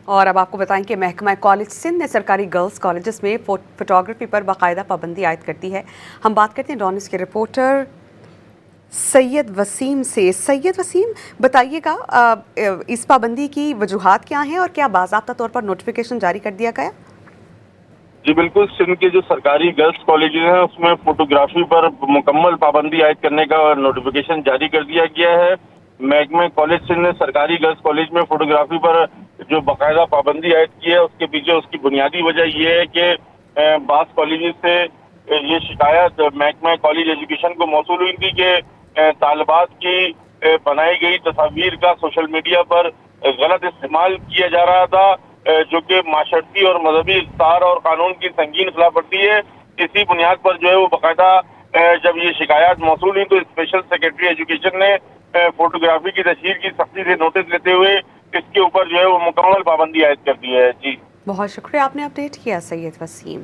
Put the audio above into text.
اور اب آپ کو بتائیں کہ محکمہ کالج سندھ نے سرکاری گرلز کالجز میں فوٹوگرافی پر باقاعدہ پابندی عائد کر دی ہے. ہم بات کرتے ہیں ڈانس کے رپورٹر سید وسیم سے. سید وسیم، بتائیے گا اس پابندی کی وجوہات کیا ہیں اور کیا باضابطہ طور پر نوٹیفیکیشن جاری کر دیا گیا؟ جی بالکل، سندھ کے جو سرکاری گرلز کالجز ہیں اس میں فوٹوگرافی پر مکمل پابندی عائد کرنے کا نوٹیفیکیشن جاری کر دیا گیا ہے. محکمہ کالج سندھ نے سرکاری گرلز کالج میں فوٹوگرافی پر جو باقاعدہ پابندی عائد کی ہے، اس کے پیچھے اس کی بنیادی وجہ یہ ہے کہ بعض کالجز سے یہ شکایت محکمہ کالج ایجوکیشن کو موصول ہوئی تھی کہ طالبات کی بنائی گئی تصاویر کا سوشل میڈیا پر غلط استعمال کیا جا رہا تھا، جو کہ معاشرتی اور مذہبی اقدار اور قانون کی سنگین خلاف ورزی ہے. اسی بنیاد پر جو ہے وہ باقاعدہ جب یہ شکایات موصول ہوئی تو اسپیشل سیکرٹری ایجوکیشن نے فوٹوگرافی کی تشہیر کی سختی سے نوٹس لیتے ہوئے اس کے اوپر جو ہے وہ مکمل پابندی عائد کر دی ہے. جی بہت شکریہ، آپ نے اپڈیٹ کیا سید وسیم.